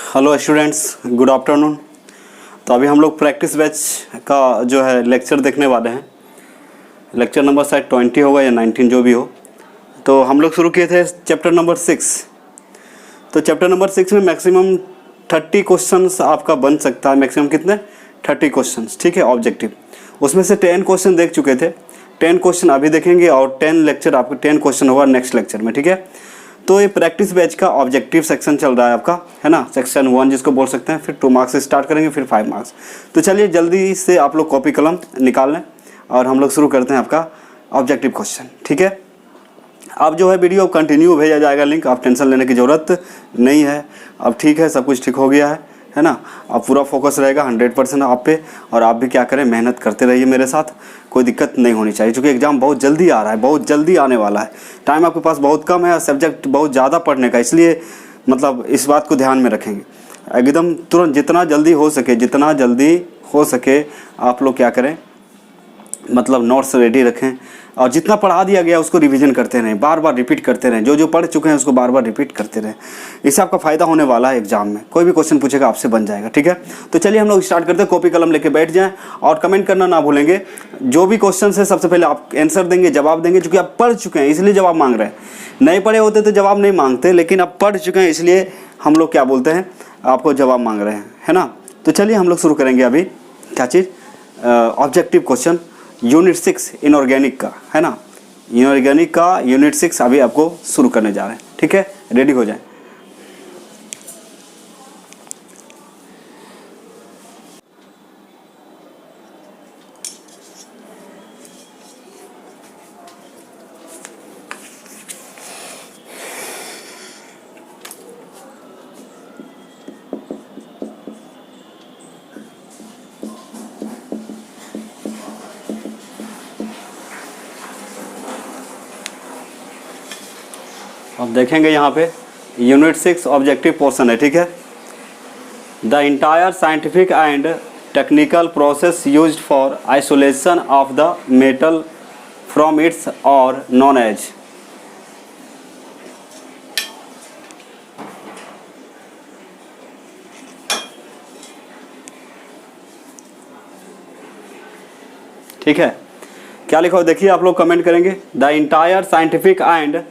Hello students, good afternoon. तो अभी हम लोग प्रैक्टिस बैच का जो है लेक्चर देखने वाले हैं। लेक्चर नंबर शायद 20 होगा या 19 जो भी हो। तो हम लोग शुरू किए थे चैप्टर नंबर 6। तो चैप्टर नंबर 6 में मैक्सिमम 30 क्वेश्चंस आपका बन सकता है। मैक्सिमम कितने? 30 क्वेश्चंस, ठीक है, ऑब्जेक्टिव। उसमें से 10 क्वेश्चन देख चुके थे, 10 क्वेश्चन अभी देखेंगे और 10 लेक्चर आपको 10 क्वेश्चन होगा नेक्स्ट लेक्चर में, ठीक है। तो ये प्रैक्टिस बैच का ऑब्जेक्टिव सेक्शन चल रहा है आपका, है ना, सेक्शन 1 जिसको बोल सकते हैं। फिर 2 मार्क्स से स्टार्ट करेंगे, फिर 5 मार्क्स। तो चलिए जल्दी से आप लोग कॉपी कलम निकाल लें और हम लोग शुरू करते हैं आपका ऑब्जेक्टिव क्वेश्चन, ठीक है। अब जो है वीडियो कंटिन्यू भेजा जाएगा लिंक, आप टेंशन लेने की ज़रूरत नहीं है। अब ठीक है, सब कुछ ठीक हो गया है ना। अब पूरा फोकस रहेगा 100% आप पे, और आप भी क्या करें, मेहनत करते रहिए मेरे साथ, कोई दिक्कत नहीं होनी चाहिए। क्योंकि एग्ज़ाम बहुत जल्दी आ रहा है, बहुत जल्दी आने वाला है। टाइम आपके पास बहुत कम है, सब्जेक्ट बहुत ज़्यादा पढ़ने का, इसलिए मतलब इस बात को ध्यान में रखेंगे एकदम तुरंत, जितना जल्दी हो सके आप लोग क्या करें, मतलब नोट्स रेडी रखें और जितना पढ़ा दिया गया उसको रिवीजन करते रहें, बार बार रिपीट करते रहें। जो पढ़ चुके हैं उसको बार बार रिपीट करते रहें। इससे आपका फ़ायदा होने वाला है एग्जाम में। कोई भी क्वेश्चन पूछेगा आपसे बन जाएगा, ठीक है। तो चलिए हम लोग स्टार्ट करते हैं। कॉपी कलम लेके बैठ जाएं और कमेंट करना ना भूलेंगे। जो भी क्वेश्चन है सबसे पहले आप आंसर देंगे, जवाब देंगे। चूँकि आप पढ़ चुके हैं इसलिए जवाब मांग रहे हैं, नहीं पढ़े होते तो जवाब नहीं मांगते, लेकिन आप पढ़ चुके हैं इसलिए हम लोग क्या बोलते हैं, आपको जवाब मांग रहे हैं, है ना। तो चलिए हम लोग शुरू करेंगे अभी क्या चीज़, ऑब्जेक्टिव क्वेश्चन यूनिट 6 इनऑर्गेनिक का, है ना। इनऑर्गेनिक का यूनिट 6 अभी आपको शुरू करने जा रहे हैं, ठीक है। रेडी हो जाए। अब देखेंगे यहाँ पे यूनिट 6 ऑब्जेक्टिव पोर्शन है, ठीक है। The entire scientific and technical process used for isolation of the metal from its ore known as. ठीक है, क्या लिखा हो देखिए, आप लोग कमेंट करेंगे। The entire scientific and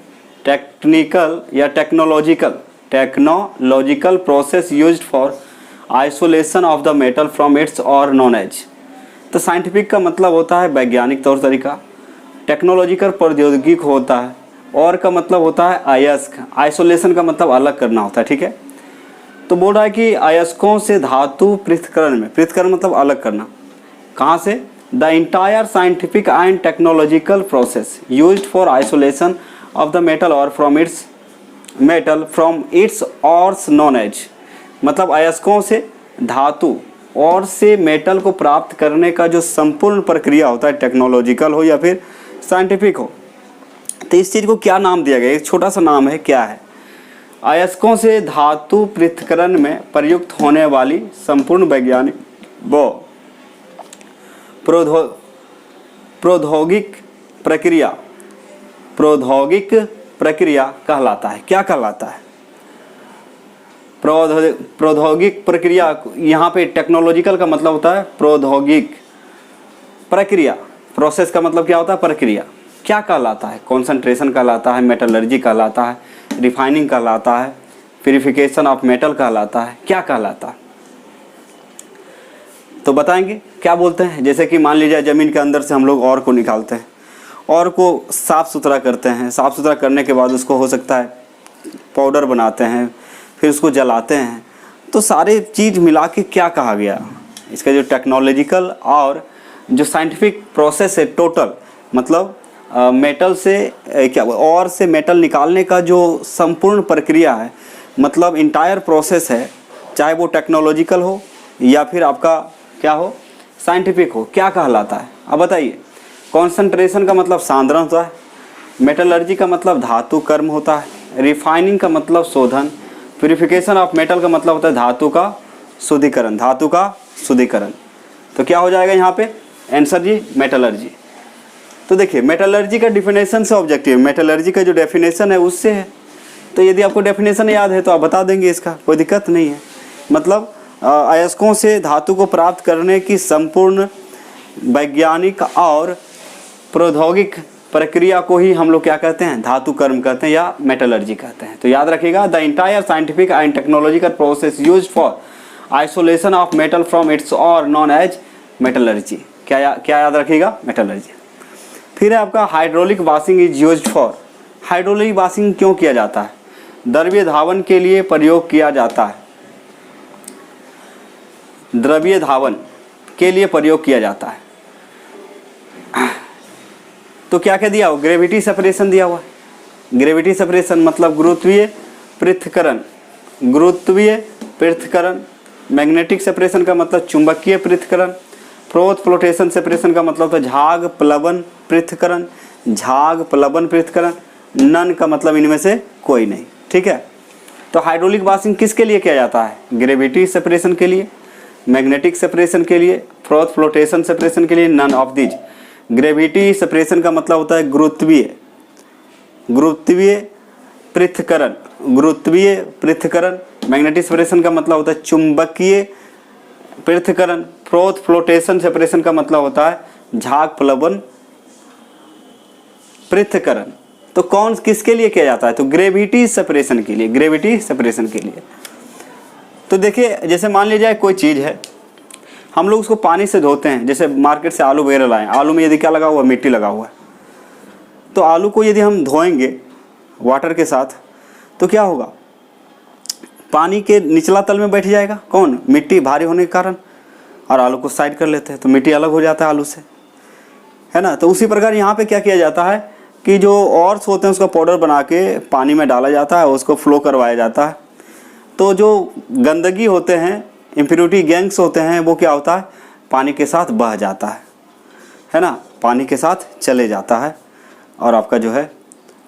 technical या technological process used for isolation of the metal from its ore known as. तो साइंटिफिक का मतलब होता है वैज्ञानिक तौर तरीका, टेक्नोलॉजिकल प्रौद्योगिक होता है, और का मतलब होता है अयस्क। आइसोलेशन का मतलब अलग करना होता है, ठीक है। तो बोल रहा है कि अयस्कों से धातु पृथक्करण में, पृथक्करण मतलब अलग करना, कहाँ से? The entire scientific and technological process used for isolation of the metal or from its ores known as। मतलब अयस्कों से धातु और से मेटल को प्राप्त करने का जो संपूर्ण प्रक्रिया होता है, टेक्नोलॉजिकल हो या फिर साइंटिफिक हो, तो इस चीज़ को क्या नाम दिया गया? एक छोटा सा नाम है, क्या है? अयस्कों से धातु पृथक्करण में प्रयुक्त होने वाली संपूर्ण वैज्ञानिक व प्रौद्योगिक प्रक्रिया कहलाता है। क्या कहलाता है? प्रौद्योगिक प्रक्रिया। यहाँ पे टेक्नोलॉजिकल का मतलब होता है प्रौद्योगिक प्रक्रिया, प्रोसेस का मतलब क्या होता है? प्रक्रिया। क्या कहलाता है? कॉन्सेंट्रेशन कहलाता है, मेटलर्जी कहलाता है, रिफाइनिंग कहलाता है, प्यूरिफिकेशन ऑफ मेटल कहलाता है, क्या कहलाता है? तो बताएंगे क्या बोलते हैं। जैसे कि मान लीजिए ज़मीन के अंदर से हम लोग और को निकालते हैं, और को साफ़ सुथरा करते हैं, साफ़ सुथरा करने के बाद उसको हो सकता है पाउडर बनाते हैं, फिर उसको जलाते हैं। तो सारे चीज़ मिला के क्या कहा गया? इसका जो टेक्नोलॉजिकल और जो साइंटिफिक प्रोसेस है टोटल, मतलब मेटल से क्या और से मेटल निकालने का जो संपूर्ण प्रक्रिया है, मतलब इंटायर प्रोसेस है, चाहे वो टेक्नोलॉजिकल हो या फिर आपका क्या हो, साइंटिफिक हो, क्या कहलाता है? अब बताइए। कॉन्सेंट्रेशन का मतलब सांद्रण होता है, मेटलर्जी का मतलब धातु कर्म होता है, रिफाइनिंग का मतलब शोधन, प्यूरिफिकेशन ऑफ मेटल का मतलब होता है धातु का शुद्धिकरण, धातु का शुद्धिकरण। तो क्या हो जाएगा यहाँ पे आंसर जी? मेटलर्जी। तो देखिए मेटलर्जी का डिफिनेशन से ऑब्जेक्टिव, मेटलर्जी का जो डेफिनेशन है उससे है। तो यदि आपको डेफिनेशन याद है तो आप बता देंगे, इसका कोई दिक्कत नहीं है। मतलब अयस्कों से धातु को प्राप्त करने की संपूर्ण वैज्ञानिक और प्रौद्योगिक प्रक्रिया को ही हम लोग क्या कहते हैं, धातु कर्म कहते हैं या मेटलर्जी कहते हैं। तो याद रखिएगा, the entire scientific and technological process used for isolation of metal from its ore known as metallurgy. क्या याद रखिएगा, मेटलर्जी। फिर है आपका hydraulic washing is used for, hydraulic washing क्यों किया जाता है, द्रव्य धावन के लिए प्रयोग किया जाता है, द्रव्य धावन के लिए प्रयोग किया जाता है। तो क्या क्या दिया हुआ, ग्रेविटी सेपरेशन दिया हुआ है। ग्रेविटी सेपरेशन मतलब गुरुत्वीय पृथक्करण, गुरुत्वीय पृथक्करण। मैग्नेटिक सेपरेशन का मतलब चुंबकीय पृथक्करण। प्रोथ फ्लोटेशन सेपरेशन का मतलब तो झाग प्लवन पृथक्करण, झाग प्लवन पृथक्करण। नन का मतलब इनमें से कोई नहीं, ठीक है। तो हाइड्रोलिक वाशिंग किसके लिए किया जाता है, ग्रेविटी सेपरेशन के लिए, मैग्नेटिक सेपरेशन के लिए, प्रोथ फ्लोटेशन सेपरेशन के लिए, none of these. Gravity separation का मतलब होता है गुरुत्वीय पृथक्करण, गुरुत्वीय पृथक्करण। मैग्नेटिक सेपरेशन का मतलब होता है चुंबकीय पृथक्करण। प्रोथ फ्लोटेशन सेपरेशन का मतलब होता है झाग प्लवन पृथक्करण। तो कौन किसके लिए किया जाता है, तो ग्रेविटी सेपरेशन के लिए, ग्रेविटी सेपरेशन के लिए। तो देखिए, जैसे मान लीजिए कोई चीज़ है, हम लोग उसको पानी से धोते हैं। जैसे मार्केट से आलू वगैरह लाएं, आलू में यदि क्या लगा हुआ है, मिट्टी लगा हुआ है। तो आलू को यदि हम धोएंगे वाटर के साथ तो क्या होगा, पानी के निचला तल में बैठ जाएगा कौन, मिट्टी, भारी होने के कारण। और आलू को साइड कर लेते हैं तो मिट्टी अलग हो जाता है आलू से, है ना। तो उसी प्रकार यहाँ पे क्या किया जाता है कि जो ऑर्स होते हैं उसका पाउडर बना के पानी में डाला जाता है, उसको फ्लो करवाया जाता है। तो जो गंदगी होते हैं, इम्प्योरिटी गैंग्स होते हैं, वो क्या होता है, पानी के साथ बह जाता है ना, पानी के साथ चले जाता है और आपका जो है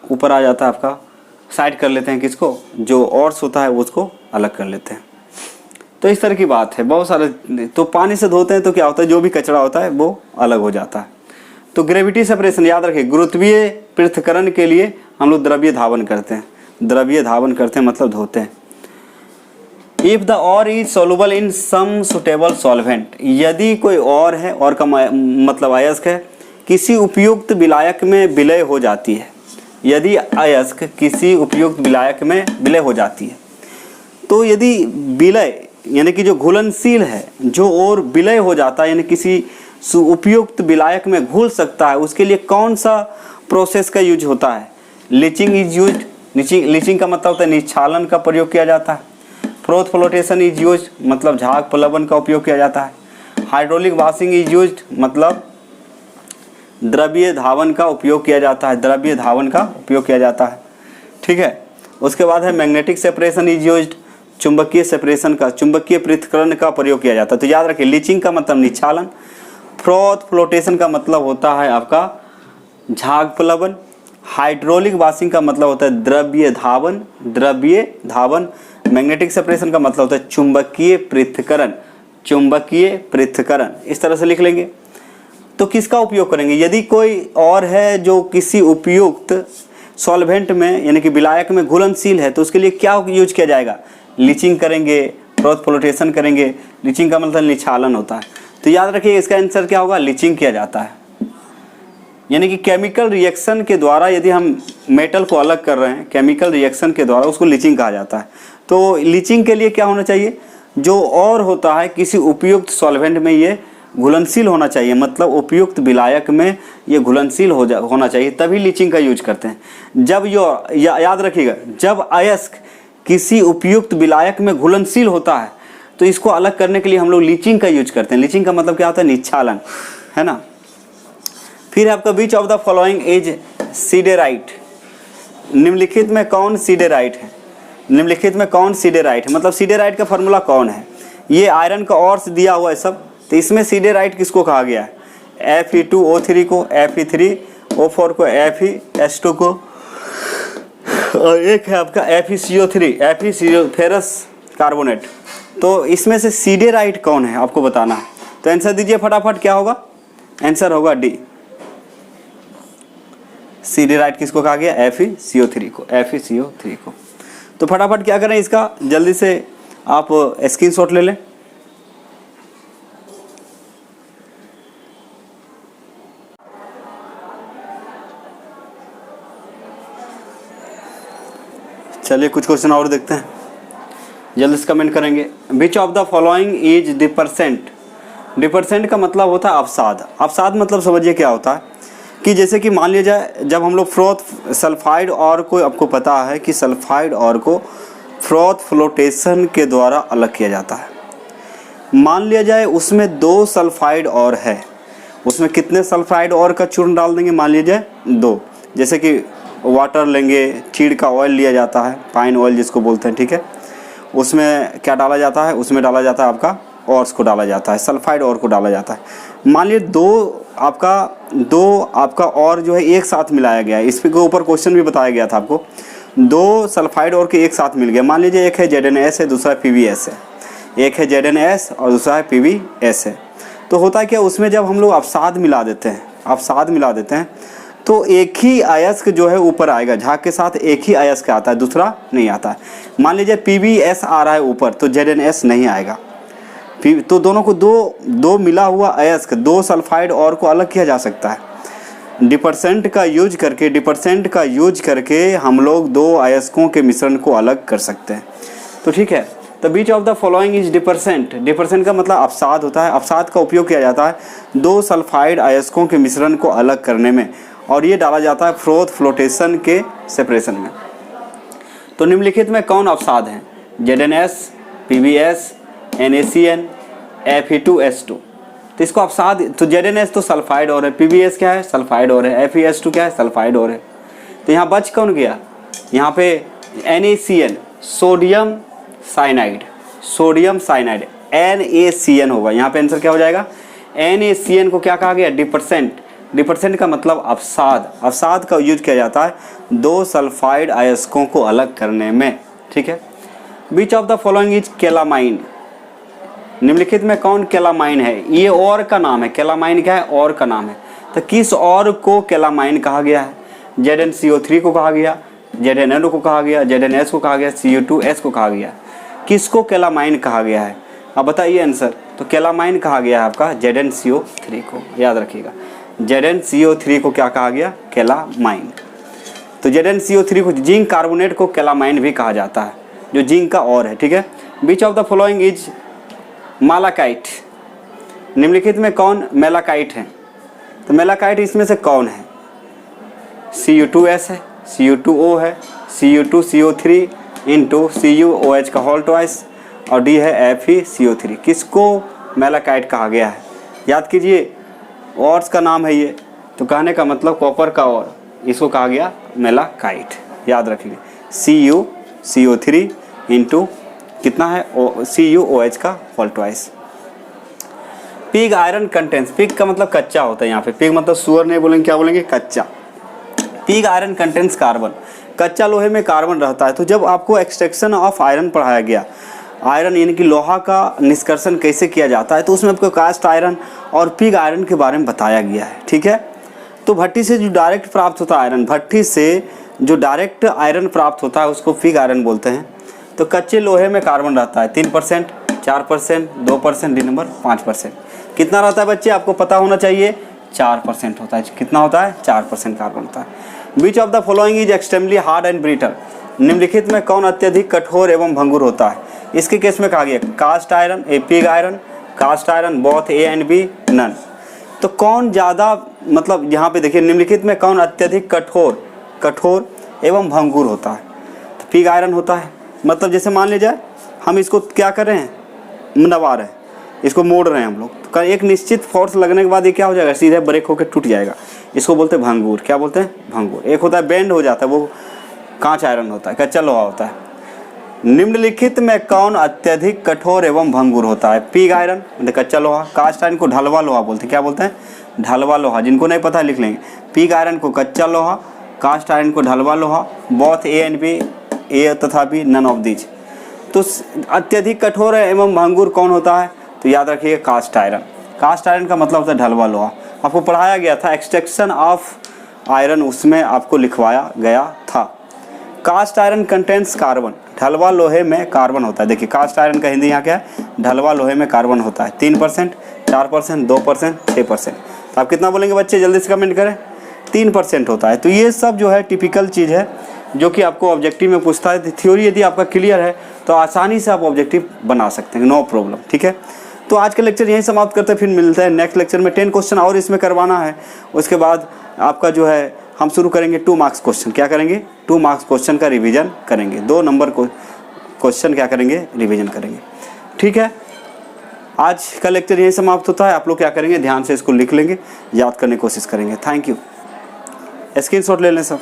ऊपर आ जाता है, आपका साइड कर लेते हैं किसको, जो ऑर्स होता है उसको अलग कर लेते हैं। तो इस तरह की बात है, बहुत सारे। तो पानी से धोते हैं तो क्या होता है, जो भी कचरा होता है वो अलग हो जाता है। तो ग्रेविटी सेपरेशन याद रखिए, गुरुत्वीय पृथक्करण के लिए हम लोग द्रव्य धावन करते हैं, द्रव्य धावन करते हैं मतलब धोते हैं। If the ore is soluble in some suitable solvent, यदि कोई और है, और का मतलब अयस्क है, किसी उपयुक्त विलायक में विलय हो जाती है। यदि अयस्क किसी उपयुक्त विलायक में विलय हो जाती है, तो यदि विलय यानी कि जो घुलनशील है, जो और विलय हो जाता है, यानी किसी उपयुक्त विलायक में घुल सकता है, उसके लिए कौन सा प्रोसेस का यूज होता है, लीचिंग इज यूज्ड। लीचिंग का मतलब होता है निच्छालन का प्रयोग किया जाता है। प्रोथ फ्लोटेशन इज यूज्ड मतलब झाग प्लवन का उपयोग किया जाता है। हाइड्रोलिक वाशिंग इज यूज्ड मतलब द्रव्य धावन का उपयोग किया जाता है, द्रव्य धावन का उपयोग किया जाता है, ठीक है। उसके बाद है मैग्नेटिक सेपरेशन इज यूज्ड, चुंबकीय सेपरेशन का, चुंबकीय पृथक्करण का प्रयोग किया जाता है। तो याद रखिए, लीचिंग का मतलब निच्छालन, प्रोथ फ्लोटेशन का मतलब होता है आपका झाग प्लवन, हाइड्रोलिक वाशिंग का मतलब होता है द्रव्य धावन, द्रव्य धावन। मैग्नेटिक सेपरेशन का मतलब होता है चुंबकीय पृथक्करण, चुंबकीय पृथक्करण। इस तरह से लिख लेंगे। तो किसका उपयोग करेंगे, यदि कोई और है जो किसी उपयुक्त सॉल्वेंट में यानी कि विलायक में घुलनशील है, तो उसके लिए क्या यूज किया जाएगा, लीचिंग करेंगे, प्रोथ फ्लोटेशन करेंगे। लीचिंग का मतलब निच्छालन होता है। तो याद रखिए, इसका आंसर क्या होगा, लीचिंग किया जाता है। यानी कि केमिकल रिएक्शन के द्वारा यदि हम मेटल को अलग कर रहे हैं, केमिकल रिएक्शन के द्वारा, उसको लीचिंग कहा जाता है। तो लीचिंग के लिए क्या होना चाहिए, जो और होता है किसी उपयुक्त सॉल्वेंट में ये घुलनशील होना चाहिए, मतलब उपयुक्त विलायक में ये घुलनशील होना चाहिए, तभी लीचिंग का यूज करते हैं। जब याद रखिएगा, जब अयस्क किसी उपयुक्त विलायक में घुलनशील होता है तो इसको अलग करने के लिए हम लोग लीचिंग का यूज करते हैं। लीचिंग का मतलब क्या होता है, निच्छालन, है ना। फिर आपका विच of the following is siderite, निम्नलिखित में कौन सीडेराइट है, निम्नलिखित में कौन सीडेराइट है, मतलब सीडेराइट का फॉर्मूला कौन है। ये आयरन का ऑर्स दिया हुआ है सब, तो इसमें सीडेराइट किसको कहा गया है, Fe2O3 को, Fe3O4 को, FeS2 को, और एक है आपका FeCO3, फेरस कार्बोनेट। तो इसमें से सीडेराइट कौन है आपको बताना है। तो आंसर दीजिए फटाफट, क्या होगा, आंसर होगा डी, सीडेराइट किसको कहा गया, FeCO3 को, FeCO3 को। तो फटाफट क्या करें, इसका जल्दी से आप स्क्रीनशॉट ले लें। चलिए कुछ क्वेश्चन और देखते हैं, जल्दी से कमेंट करेंगे। Which of the following is डिपरसेंट। डिपरसेंट का मतलब होता है अवसाद। अवसाद मतलब समझिए क्या होता है कि जैसे कि मान लिया जाए जब हम लोग फ्रोथ सल्फाइड और को, आपको पता है कि सल्फाइड और को फ्रोथ फ्लोटेशन के द्वारा अलग किया जाता है। मान लिया जाए उसमें 2 सल्फाइड और है, उसमें कितने सल्फाइड और का चूर्ण डाल देंगे, मान लीजिए 2। जैसे कि वाटर लेंगे, चीड़ का ऑयल लिया जाता है, पाइन ऑयल जिसको बोलते हैं, ठीक है। उसमें क्या डाला जाता है, उसमें डाला जाता है आपका ऑर्स को डाला जाता है, सल्फाइड और को डाला जाता है। मान लीजिए दो आपका और जो है एक साथ मिलाया गया है। इस के ऊपर क्वेश्चन भी बताया गया था आपको, 2 सल्फाइड और के एक साथ मिल गया। मान लीजिए एक है ZnS है, दूसरा PbS है। एक है ZnS और दूसरा है PbS है। तो होता है क्या, उसमें जब हम लोग अवसाद मिला देते हैं तो एक ही अयस्क जो है ऊपर आएगा, झाग के साथ एक ही अयस्क आता है, दूसरा नहीं आता है। मान लीजिए PbS आ रहा है ऊपर तो ZnS नहीं आएगा। तो दोनों को दो मिला हुआ अयस्क, 2 सल्फाइड और को अलग किया जा सकता है। डिपरसेंट का यूज करके हम लोग 2 अयस्कों के मिश्रण को अलग कर सकते हैं। तो ठीक है, तो बीच ऑफ द फॉलोइंग इज डिपरसेंट। डिपरसेंट का मतलब अवसाद होता है। अवसाद का उपयोग किया जाता है 2 सल्फाइड अयस्कों के मिश्रण को अलग करने में, और ये डाला जाता है फ्रोथ फ्लोटेशन के सेपरेशन में। तो निम्नलिखित में कौन अवसाद है? ZnS, PbS, NaCN, Fe2S2। तो इसको अवसाद, तो ZnS तो सल्फाइड और है, PbS क्या है, सल्फाइड और है, FeS2 क्या है, सल्फाइड और है। तो यहाँ बच कौन गया, यहाँ पे NaCN, सोडियम साइनाइड, NaCN होगा। यहाँ पे आंसर क्या हो जाएगा, NaCN को क्या कहा गया, डिपरसेंट। डिपरसेंट का मतलब अवसाद। अवसाद का यूज किया जाता है 2 सल्फाइड अयस्कों को अलग करने में, ठीक है। Which of the following is calamine. निम्नलिखित में कौन केलामाइन है? ये और का नाम है, केलामाइन क्या है, और का नाम है। तो किस और को केलामाइन कहा गया है? ZnCO3 को कहा गया, ZnNO को कहा गया, ZnS को कहा गया, Cu2S को कहा गया। किसको केलामाइन कहा गया है, अब बताइए आंसर। तो केलामाइन कहा गया है आपका ZnCO3 को, याद रखिएगा। ZnCO3 को क्या कहा गया, केलामाइन। तो ZnCO3 को, जिंक कार्बोनेट को केलामाइन भी कहा जाता है, जो जिंक का और है, ठीक है। Which of the following is मालाकाइट। निम्नलिखित में कौन मेलाकाइट है? तो मेलाकाइट इसमें से कौन है? Cu2S है, Cu2O है, Cu2CO3 इंटू CuOH का होल ट्वाइस, और D है FeCO3। किसको मेलाकाइट कहा गया है? याद कीजिए, ऑर्स का नाम है ये, तो कहने का मतलब कॉपर का और, इसको कहा गया मेलाकाइट, याद रखिए। CuCO3 इंटू कितना है, CuOH का whole twice. Pig iron contents, pig का मतलब कच्चा होता है, यहाँ पे पिग मतलब सुअर नहीं बोलेंगे, क्या बोलेंगे, कच्चा। पिग आयरन कंटेंट्स कार्बन, कच्चा लोहे में कार्बन रहता है। तो जब आपको एक्सट्रैक्शन ऑफ आयरन पढ़ाया गया, आयरन यानी कि लोहा का निष्कर्षण कैसे किया जाता है, तो उसमें आपको कास्ट आयरन और पिग आयरन के बारे में बताया गया है, ठीक है। तो भट्टी से जो डायरेक्ट प्राप्त होता है आयरन, भट्टी से जो डायरेक्ट आयरन प्राप्त होता है उसको पिग आयरन बोलते हैं। तो कच्चे लोहे में कार्बन रहता है 3%, 4%, 2%, डी नंबर 5%। कितना रहता है बच्चे, आपको पता होना चाहिए, 4% होता है। कितना होता है, 4% कार्बन होता है। Which of the following is extremely hard and brittle. निम्नलिखित में कौन अत्यधिक कठोर एवं भंगुर होता है? इसके केस में कहा गया cast iron, pig iron, cast iron, both A and B, none. तो कौन ज़्यादा, मतलब यहाँ पे देखिए, निम्नलिखित में कौन अत्यधिक कठोर एवं भंगुर होता है? तो पिग आयरन होता है। मतलब जैसे मान लीजिए हम इसको क्या कर रहे हैं, दबा रहे हैं, इसको मोड़ रहे हैं हम लोग, तो एक निश्चित फोर्स लगने के बाद ये क्या हो जाएगा, सीधे ब्रेक होकर टूट जाएगा। इसको बोलते हैं भंगुर। क्या बोलते हैं, भंगुर। एक होता है बेंड हो जाता है, वो कांच आयरन होता है, कच्चा लोहा होता है। निम्नलिखित में कौन अत्यधिक कठोर एवं भंगुर होता है? पिग आयरन मतलब कच्चा लोहा, कास्ट आयरन को ढलवा लोहा बोलते हैं। क्या बोलते हैं, ढलवा लोहा। जिनको नहीं पता लिख लेंगे। पिग आयरन को कच्चा लोहा, कास्ट आयरन को ढलवा लोहा, both A and B, A तथा B, नन ऑफ दीज। तो अत्यधिक कठोर एवं भंगुर कौन होता है? तो याद रखिए कास्ट आयरन। कास्ट आयरन का मतलब होता है ढलवा लोहा। आपको पढ़ाया गया था एक्सट्रैक्शन ऑफ आयरन, उसमें आपको लिखवाया गया था। कास्ट आयरन कंटेंट्स कार्बन, ढलवा लोहे में कार्बन होता है। देखिए कास्ट आयरन का हिंदी यहाँ क्या है, ढलवा लोहे में कार्बन होता है। 3%, 4%, 2%, 6%। तो आप कितना बोलेंगे बच्चे, जल्दी से कमेंट करें। 3% होता है। तो ये सब जो है टिपिकल चीज़ है जो कि आपको ऑब्जेक्टिव में पूछता है। थ्योरी यदि आपका क्लियर है तो आसानी से आप ऑब्जेक्टिव बना सकते हैं, नो प्रॉब्लम। ठीक है, तो आज का लेक्चर यहीं समाप्त करते हैं, फिर मिलते हैं नेक्स्ट लेक्चर में। 10 क्वेश्चन और इसमें करवाना है। उसके बाद आपका जो है हम शुरू करेंगे 2 मार्क्स क्वेश्चन। क्या करेंगे, 2 मार्क्स क्वेश्चन का रिवीजन करेंगे। 2 नंबर को क्वेश्चन क्या करेंगे, रिवीजन करेंगे। ठीक है, आज का लेक्चर यहीं समाप्त होता है। आप लोग क्या करेंगे, ध्यान से इसको लिख लेंगे, याद करने की कोशिश करेंगे। Thank you. स्क्रीनशॉट ले लें सब।